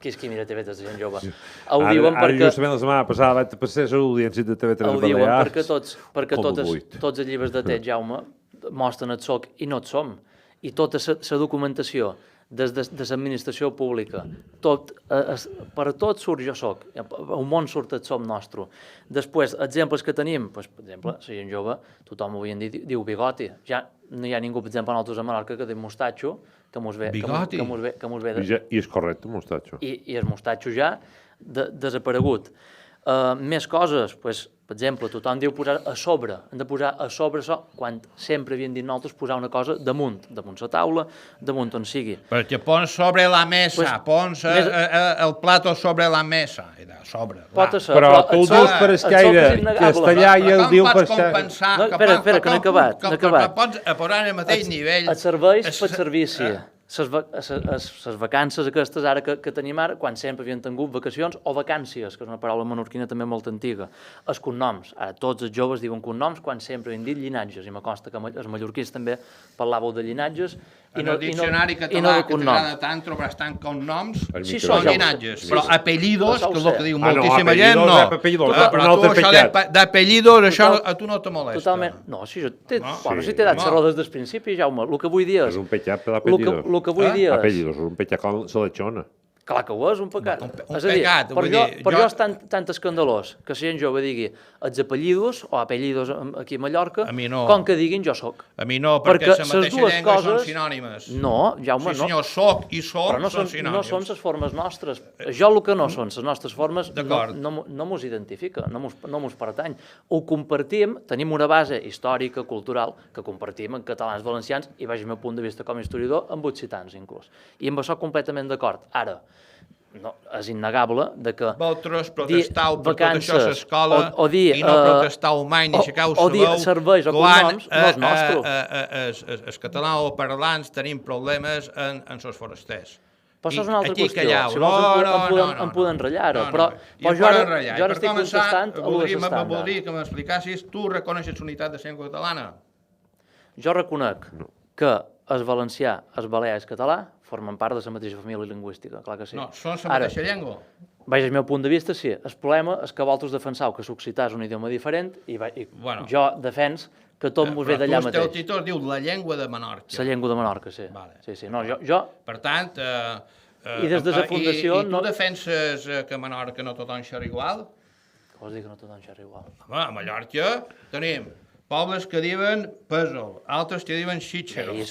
qui és qui mira TV3 de gent jove? Ara justament la setmana passada vaig passar a l'audiència de TV3 Balears. Ho diuen perquè tots els llibres de text, Jaume, mostren el soc i no et som. I tota la documentació de l'administració pública, per a tot surt jo soc, un món surt el som nostre. Després, exemples que tenim, per exemple, la gent jove, tothom avui en dia diu bigoti. Ja no hi ha ningú, per exemple, nosaltres a Menorca que diu mostatxo, que mos ve... I és correcte, mostatxo. I el mostatxo ja desaparegut. Més coses, per exemple, tothom diu posar a sobre, hem de posar a sobre això, quan sempre havien dit nosaltres posar una cosa damunt la taula, damunt on sigui. Perquè pons sobre la mesa, pons el plato sobre la mesa, sobre. Però tu ho dius per escaire, castellà i el diu per escaire. Espera, que no he acabat. Pots posar en el mateix nivell. Et serveix per servici. les vacances aquestes ara que tenim ara, quan sempre havien tingut vacacions, o vacàncies, que és una paraula menorquina també molt antiga, els cognoms. Ara tots els joves diuen cognoms quan sempre havien dit llinatges, i me consta que els mallorquins també parlàveu de llinatges en el diccionari català que t'agrada tant trobaràs tant cognoms com llinatges, però apellidos, que és el que diu moltíssima gent, no. Però tu això d'apellidos, això a tu no te molesta. Totalment. No, si t'he dat la raó des del principi, Jaume, el que vull dir és... És un petxat per l'apellido. El que vull dir és... Apellidos, és un petxat com la lechona. Clar que ho és, un pecat. És a dir, per jo és tan escandalós que si gent jove digui els apellidos o apellidos aquí a Mallorca, com que diguin jo soc. A mi no, perquè la mateixa llengua són sinònimes. No, Jaume, no. Sí senyor, soc i soc són sinònims. No són les formes nostres. Jo el que no són les nostres formes no mos identifica, no mos pertany. Ho compartim, tenim una base històrica, cultural, que compartim en catalans valencians i, vaig al meu punt de vista com a historiador, amb occitans inclús. I amb això completament d'acord. Ara, no, és innegable de que... Vosaltres protestau per tot això a l'escola i no protestau mai ni aixecau la veu. O dir serveis o cognoms no és nostre. Els catalans parlants tenim problemes en els forasters. Però això és una altra qüestió. Si vols em podem ratllar ara. Però jo ara estic contestant a l'ús estàndard. Voldria que m'explicassis, tu reconeixes l'unitat de llengua catalana? Jo reconec que el valencià, el balear i el català formen part de la mateixa família lingüística, clar que sí. No, són la mateixa llengua. Vaig al meu punt de vista, sí. El problema és que vosaltres defenseu que l'occità és un idioma diferent i jo defens que tot m'ho ve d'allà mateix. Però tu, el títol diu la llengua de Menorca. La llengua de Menorca, sí. Sí. No, per tant, i des de la fundació... I tu defenses que a Menorca no tothom xerra igual? Què vols dir que no tothom xerra igual? Home, a Mallorca tenim pobles que diuen pèsol, altres que diuen xitxero, i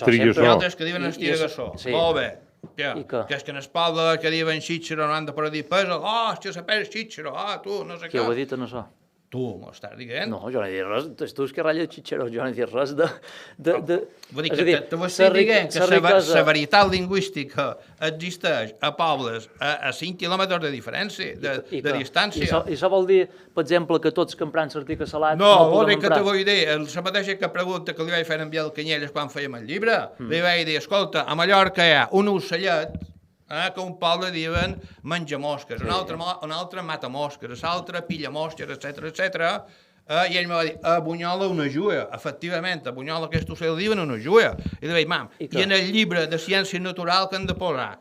altres que diuen estiragassó. Molt bé. Que és que en el poble que diuen xitxero no han de poder dir pèsol. Oh, és que sapés xitxero, tu, no sé què. Qui ho ha dit en això? Tu m'ho estàs dient? No, jo no he dit res. Tu és que ratlla de xitxero, jo no he dit res de... Vull dir que te ho estic dient que la veritat lingüística existeix a pobles a 5 quilòmetres de diferència, de distància. I això vol dir, per exemple, que tots que empren l'article salat no vol dir que te vull dir, la mateixa que pregunta que li vaig fer a en Canyelles quan fèiem el llibre, li vaig dir, escolta, a Mallorca hi ha un ocellet que un poble diuen menja mosques, un altre mata mosques, l'altre pilla mosques, etc. I ell me va dir, a Bunyola una juia, efectivament, a Bunyola aquest ocell diuen una juia. I li vaig dir, mam, i en el llibre de ciència natural que han de posar?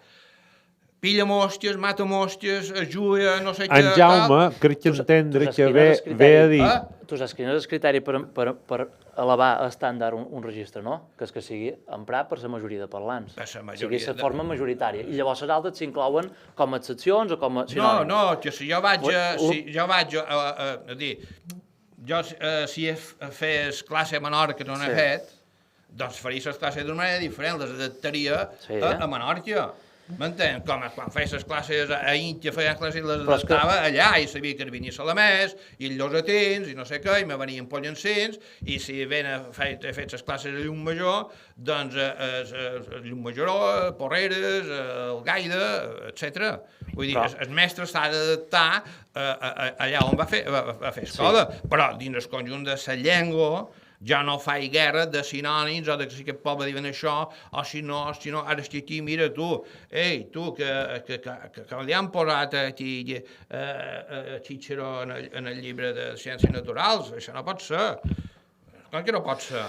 Pilla mosques, mata mosques, juia, no sé què... En Jaume, crec que entendre que ve a dir... Tu saps quin és el criteri per elevar a estàndard un registre, no? Que és que sigui emprat per la majoria de parlants. Sigui la forma majoritària. I llavors les altres s'inclouen com a excepcions o com a sinònims. No, que si jo vaig a dir... Jo, si fes classe a Menorca, no n'he fet, doncs faria les classes d'una manera diferent, les adaptaria a Menorca. M'entens? Com quan feies les classes a Íntia, feien classes i les adaptava allà, i sabia que venia Salamès, i els Llosatins, i no sé què, i me venien Pollancins, i si he fet les classes a Llumajor, doncs el Llumajoró, Porreres, el Gaida, etc. Vull dir, el mestre s'ha d'adaptar allà on va fer escola, però dins el conjunt de la llengua ja no faig guerra de sinònims o de que si aquest poble diuen això, o si no, ara estic aquí, mira tu, ei, tu, que li han posat aquí Xitxero en el llibre de Ciències Naturals, això no pot ser. Com que no pot ser?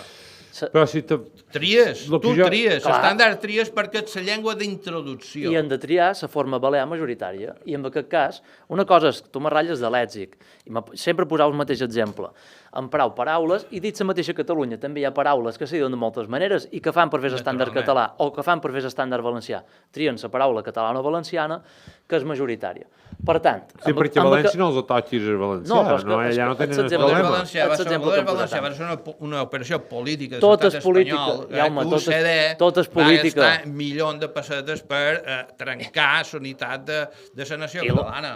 Però si tries, tu tries, l'estàndard tries perquè ets la llengua d'introducció. I hem de triar la forma balear majoritària. I en aquest cas, una cosa és que tu me ratlles de lèxic, i sempre posau el mateix exemple, emprau paraules, i dit la mateixa Catalunya, també hi ha paraules que se diuen de moltes maneres i que fan per fer l'estàndard català o que fan per fer l'estàndard valencià. Trien la paraula catalana o valenciana, que és majoritària. Per tant... Sí, perquè València no els atotxis el valencià, allà no tenen el problema. Va ser una operació política, tot és política, Jaume, tot és política. Va gastar milions de pessetes per trencar la unitat de la nació catalana.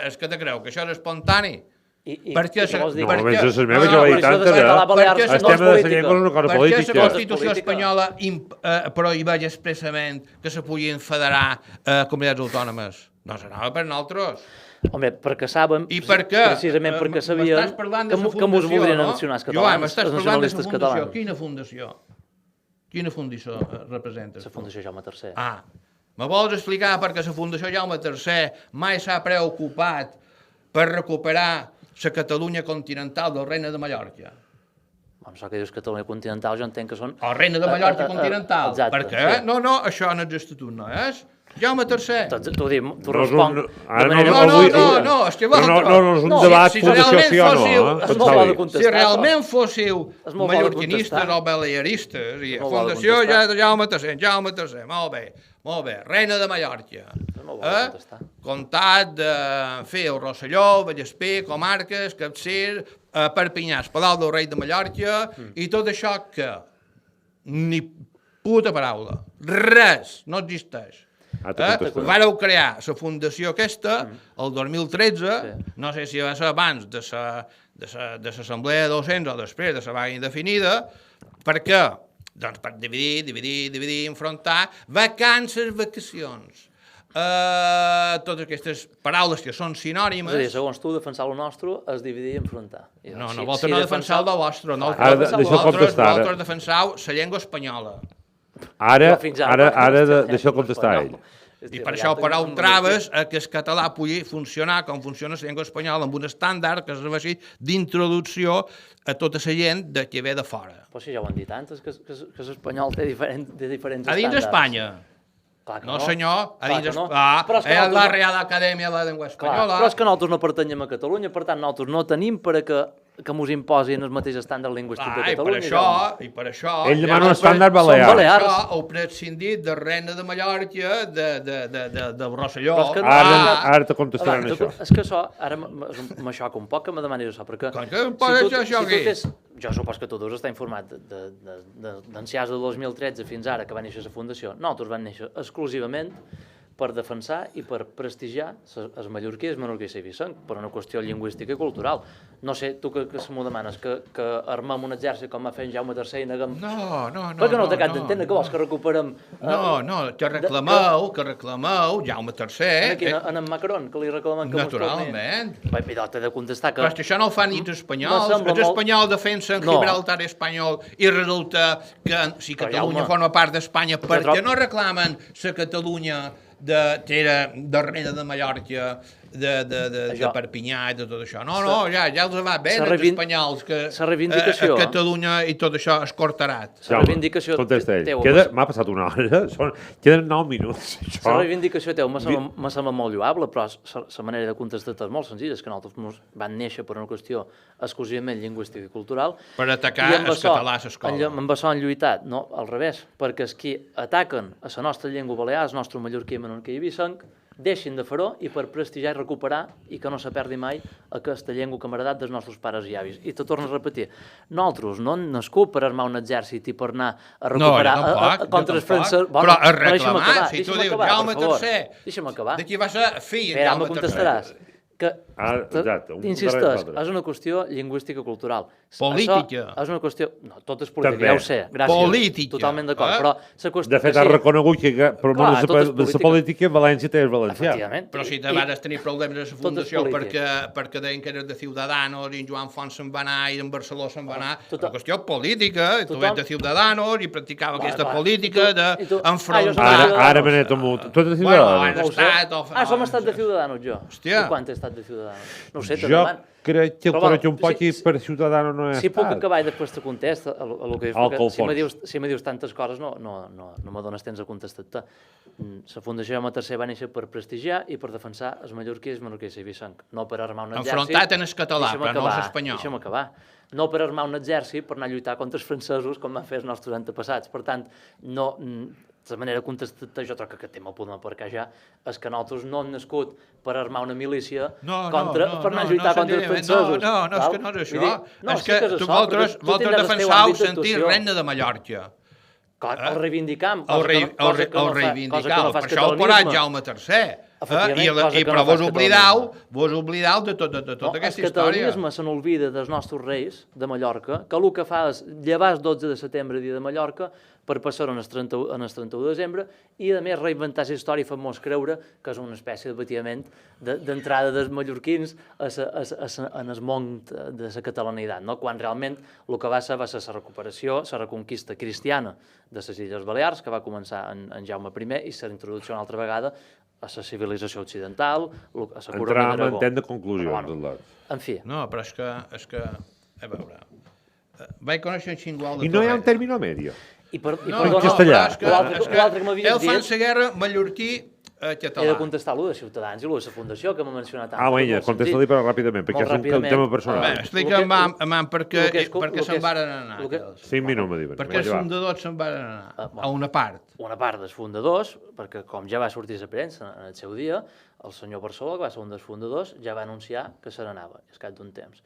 És que te creu que això és espontani? Perquè la Constitució espanyola prohibeix expressament que se puguin federar comunitats autònomes. No s'anava per nosaltres. Home, perquè saben, precisament perquè sabien que mos voldrien anexionar els catalans, els nacionalistes catalans. Quina fundació? Quina fundació representa? La Fundació Jaume III. Ah, me vols explicar perquè la Fundació Jaume III mai s'ha preocupat per recuperar la Catalunya continental del Regne de Mallorca? Amb això que dius Catalunya continental, jo entenc que són... El Regne de Mallorca continental. Exacte, perquè, sí. no, això no és estatut, no és? Jaume III. Tu responc... No, és que no és un debat fundació sí o no. És molt bo de contestar. Si realment fóssiu mallorquinistes o balearistes, i Fundació Jaume III, molt bé, Reina de Mallorca. Comtat de el Rosselló, Vallespir, Comarques, Capcir, Perpinyà, Palau del Rei de Mallorca, i tot això que ni puta paraula, res, no existeix. Vareu crear la fundació aquesta el 2013, no sé si va ser abans de l'assemblea de docents o després de la vaga indefinida, perquè, doncs per dividir, enfrontar, vacances, vacacions. Totes aquestes paraules que són sinònimes... És a dir, segons tu, defensar el nostre és dividir i enfrontar. No, vosaltres no defensau el vostre, vosaltres defensau la llengua espanyola. Ara deixa contestar ell. I per això parau traves que el català pugui funcionar com funciona la llengua espanyola amb un estàndard que serveixi d'introducció a tota la gent que ve de fora. Però si ja ho han dit antes, que l'espanyol té diferents estàndards. A dins d'Espanya. No, senyor, a dins d'Espanya. És la Real Acadèmia de la Llengua Espanyola. Però és que nosaltres no pertanyem a Catalunya, per tant, nosaltres no tenim per a que mos imposin el mateix estàndard lingüístic de Catalunya. I per això... Ell demana un estàndard balear. Per això heu prescindit de Reina de Mallorca, de Rosselló. Ara te contestaran això. És que això, ara m'aixoca un poc que me demanis això, perquè... Jo supos que tu deus estar informat d'enciats de 2013 fins ara que va néixer la Fundació. Nosaltres van néixer exclusivament per defensar i per prestigiar el mallorquí i el menorquí i vicenc, per una qüestió lingüística i cultural. No sé, tu que m'ho demanes, que armem un exèrcit com va fer en Jaume III i neguem... No. Perquè no t'acabes d'entendre, que vols que recuperem... No, que reclameu Jaume III... En en Macron, que li reclamem que mos torni... Naturalment. Però t'he de contestar que... Però és que això no ho fan ni els espanyols. Els espanyols defensen Gibraltar espanyol i resulta que si Catalunya forma part d'Espanya, per què no reclamen la Catalunya que era de Reina de Mallorca, de Perpinyà i de tot això. No, ja els va bé els espanyols que a Catalunya i tot això és cortarat. La reivindicació teu... M'ha passat una hora, queden 9 minuts. La reivindicació teu me sembla molt lloable, però la manera de contestar és molt senzilla, és que nosaltres van néixer per una qüestió exclusivament lingüística i cultural. Per atacar el català a l'escola. Amb això han lluitat, no, al revés, perquè els qui ataquen a la nostra llengua balear, el nostre mallorquí, menorquí i vicenc, deixin de fer-ho i per prestigiar i recuperar i que no se perdi mai aquesta llengua que hem heredat dels nostres pares i avis. I te torno a repetir, nosaltres no hem nascut per armar un exèrcit i per anar a recuperar contra els francesos... Però a reclamar, si tu dius Jaume III, deixa'm acabar. de qui va ser fill Jaume III. Ara me contestaràs. Insisteix, és una qüestió lingüística cultural. Política. És una qüestió... No, tot és política, ja ho sé, gràcies. Política. Totalment d'acord, però... De fet, has reconegut que per la política València té el valencià. Però si te vas tenir problemes a la Fundació perquè deien que eres de Ciudadanos i en Joan Font se'n va anar i en Barceló se'n va anar, una qüestió política, tu ets de Ciudadanos i practicava aquesta política d'enfrontar... Ara me n'he tomut. Tu ets de Ciudadanos? Som estat de Ciudadanos, jo. Hòstia. Quan he estat de Ciudadanos? No ho sé, te jo demano. Crec que un poc per Ciudadanos no he estat. Si puc acabar i després te contesta el que si me dius tantes coses no me dones temps a contestar-te. La Fundació Jaume III va néixer per prestigiar i per defensar els mallorquins, menorquins i vicenc, no per armar un exèrcit... Enfrontat en el català, però no l'espanyol. Deixa'm acabar. No per armar un exèrcit per anar a lluitar contra els francesos com van fer els nostres antepassats. Per tant, no... La manera de contestar-te, jo crec que aquest tema el podem aparcar ja, és que nosaltres no hem nascut per armar una milícia per anar a lluitar contra els francesos. No, és que no és això. És que tu vols defensar el sentir Reina de Mallorca. El reivindicam. El reivindicam. Per això el parat Jaume III. Però vos oblidau de tota aquesta història. El catalanisme se n'olvida dels nostres reis de Mallorca, que el que fa és llevar el 12 de setembre, dia de Mallorca, per passar-ho en el 31 de desembre, i a més reinventar la història i fer-nos creure que és una espècie de batiament d'entrada dels mallorquins en el món de la catalanitat, no? Quan realment el que va ser la recuperació, la reconquista cristiana de les Illes Balears, que va començar en Jaume I, i la introducció una altra vegada a la civilització occidental, a la corona d'Aragó. Entram en temps de conclusions. En fi. No, però és que a veure, vaig conèixer un xingual de I no hi ha un término medio. En castellà. L'altre que m'havies dit... El fan la guerra mallorquí català. He de contestar l'1 de Ciutadans i l'1 de la Fundació, que m'ha mencionat tant. Vinga, contesta-li però ràpidament, perquè és un tema personal. Explica'm per què se'n varen anar. 5 minuts, m'ha dit. Per què els fundadors se'n varen anar? A una part. Una part dels fundadors, perquè com ja va sortir la premsa en el seu dia, el senyor Barceló, que va ser un dels fundadors, ja va anunciar que se n'anava, al cap d'un temps.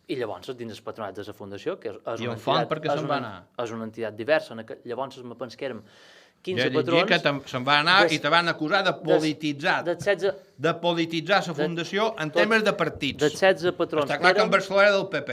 I llavors, dins el patronat de la Fundació, que és una entitat diversa, llavors me penso que érem 15 patrons... Ja que se'n va anar i te van acusar de polititzar. De polititzar la Fundació en temes de partits. De 16 patrons... Està clar que en Barcelona era del PP.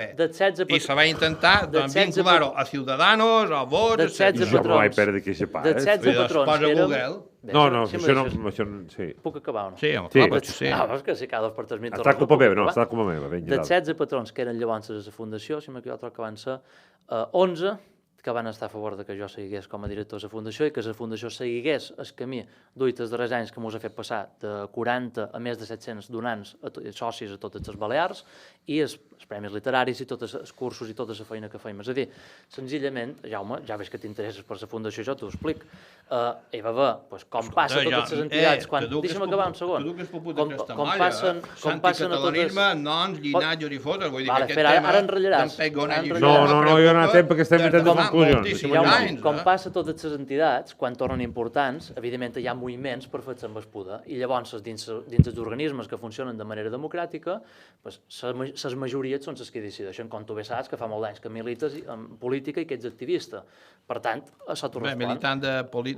I se va intentar vincular-ho a Ciudadanos, a Vox... De 16 patrons... Jo no vaig perdre aquesta part. De 16 patrons que érem... No, això no... Sí. Puc acabar o no? Sí, clar, pot ser. És que si cada 2 per 3 minuts... Està culpa meva, no, està culpa meva. De 16 patrons que eren llavors a la Fundació, si m'equivoco que van ser 11 que van estar a favor de que jo seguigués com a director de la Fundació i que la Fundació seguigués el camí duit els darrers anys que mos ha fet passar de 40 a més de 700 donants, socis a totes les Balears, i els premis literaris i tots els cursos i tota la feina que feim. És a dir, senzillament, Jaume, ja veig que t'interesses per la Fundació, jo t'ho explic. Hi va haver, com passa a totes les entitats... Deixa'm acabar un segon. Com passen a totes... noms, llinatges i fotos, vull dir que aquest tema... Ara enratllaràs. No, jo no temps perquè estem intentant de conclusions. Com passa a totes les entitats, quan tornen importants, evidentment hi ha moviments per fer-se amb el poder, i llavors dins els organismes que funcionen de manera democràtica, les majories són les que decideixen, com tu bé saps, que fa molt d'anys que milites en política i que ets activista. Per tant, això t'ho respon. Militant de partit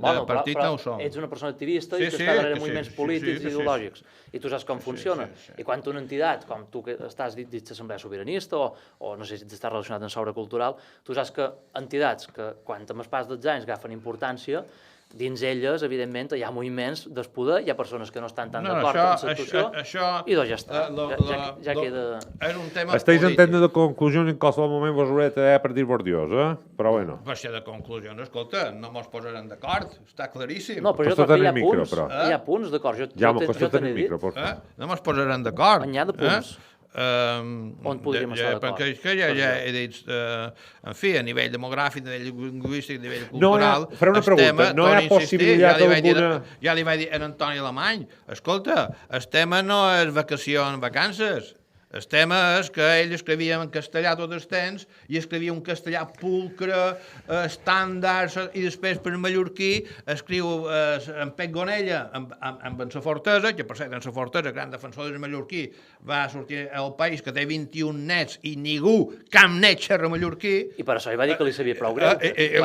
no ho som. Ets una persona activista i que està darrere moviments polítics i ideològics. I tu saps com funciona. I quan una entitat, com tu que estàs dins l'Assemblea Sobiranista o no sé si estàs relacionat amb l'obra cultural, tu saps que entitats que quan amb el pas dels anys agafen importància, dins elles, evidentment, hi ha moviments del poder, hi ha persones que no estan tan d'acord amb la situació, i doncs ja està. Ja queda... Estáis en temps de conclusió en qualsevol moment vos hauré per dir-vos Dios, però bueno. Per ser de conclusió, escolta, no mos posarem d'acord, està claríssim. No, però jo crec que hi ha punts, hi ha punts, d'acord, ja m'ho tenir el micro, no mos posarem d'acord. N'hi ha de punts. On podríem estar d'acord? Perquè ja he dit, en fi, a nivell demogràfic, a nivell lingüístic, a nivell cultural... Faré una pregunta, no hi ha possibilitat alguna... Ja li vaig dir a Antoni Alemany, escolta, el tema no és vacances, el tema és que ell escrivia en castellà tot el temps i escrivia un castellà pulcre, estàndard, i després per mallorquí escriu en Pep Gonella amb en Safortesa, que per cert en Safortesa, gran defensor del mallorquí, va sortir al país que té 21 nets i ningú, cap net xerra mallorquí. I per això ell va dir que li sabia prou greu. I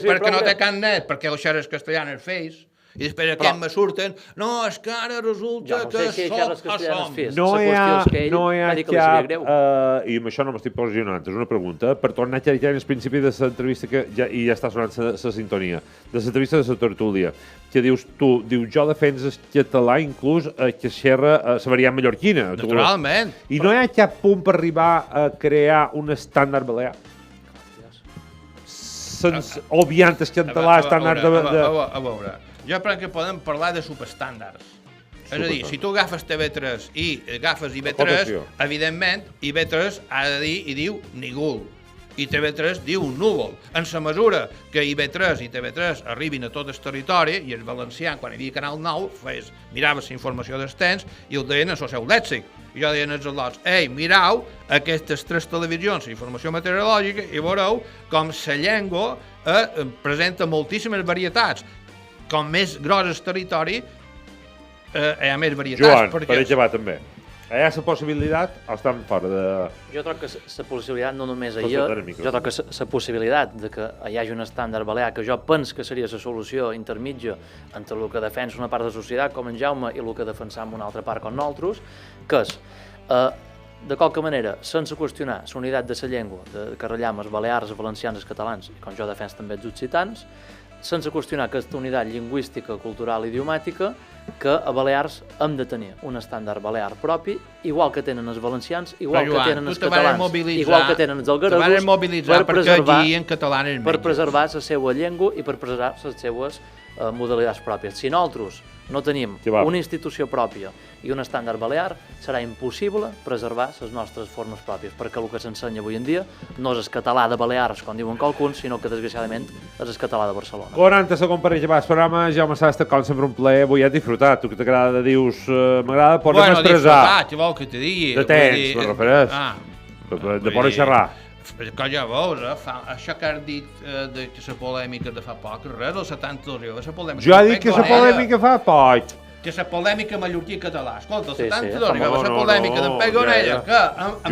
per què no té cap net? Perquè el xerres castellà en el Face. I després aquests me surten, no, és que ara resulta que som. No hi ha cap, i amb això no m'estic posicionant, és una pregunta, per tornar a xerrar en el principi de l'entrevista, i ja està sonant la sintonia, de l'entrevista de la tertúlia, que dius tu, jo defenso el català inclús que xerra la variant mallorquina. Naturalment. I no hi ha cap punt per arribar a crear un estàndard balear? Obviant el català estàndard de... A veure, jo crec que podem parlar de subestàndards. És a dir, si tu agafes TV3 i agafes IB3, evidentment, IB3 ha de dir i diu ningú. I TV3 diu núvol. En la mesura que IB3 i TV3 arribin a tot el territori, i el valencià, quan hi havia Canal 9, mirava la informació dels temps i el deien en el seu lèxic. I jo deien als al·lots, ei, mirau aquestes 3 televisions d'informació meteorològica i veureu com la llengua presenta moltíssimes varietats. Com més gros el territori, hi ha més varietats. Joan, per acabar també. Hi ha la possibilitat o estan fora de... Jo trobo que la possibilitat no només Tot hi ha, sota el micro. jo trobo que la possibilitat de que hi hagi un estàndard balear, que jo penso que seria la solució intermitja entre el que defensa una part de la societat, com en Jaume, i el que defensam una altra part, com nosaltres, que és, de qualque manera, sense qüestionar la unitat de la llengua, de carrellam els balears, els valencians, els catalans, i com jo defenso també els occitans, sense qüestionar aquesta unitat lingüística, cultural i idiomàtica, que a Balears hem de tenir un estàndard balear propi, igual que tenen els valencians, igual que tenen els catalans, igual que tenen els algaresos, per preservar la seva llengua i per preservar les seues modalitats pròpies. Si nosaltres no tenim una institució pròpia i un estàndard balear, serà impossible preservar les nostres formes pròpies, perquè el que s'ensenya avui en dia no és el català de Balears, com diuen qualcuns, sinó que, desgraciadament, és el català de Barcelona. 40 segons per acabar el programa, Jaume Sastre, com sempre un plaer, avui has disfrutat, tu que t'agrada, dius, m'agrada poder expressar. Bueno, què vol que te digui? De temps, me refereix. De poder xerrar. Que ja veus, això que has dit de la polèmica de fa poc, res, del 72, la polèmica... Jo he dit que la polèmica fa poc. Que la polèmica mallorquí català. Escolta, el 72, la polèmica d'en Pegonella, que...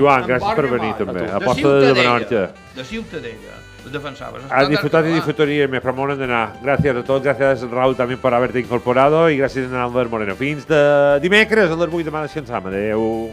Joan, gràcies per venir també, a posta de Benorxa. De Ciutadella, defensaves. Has disfrutat y disfrutaríem, però m'ho de anar. Gràcies a tots, gràcies Raúl també per haver-te incorporado i gràcies a Albert Moreno. Fins de dimecres a les 8 de mà de Cienzama. Adéu.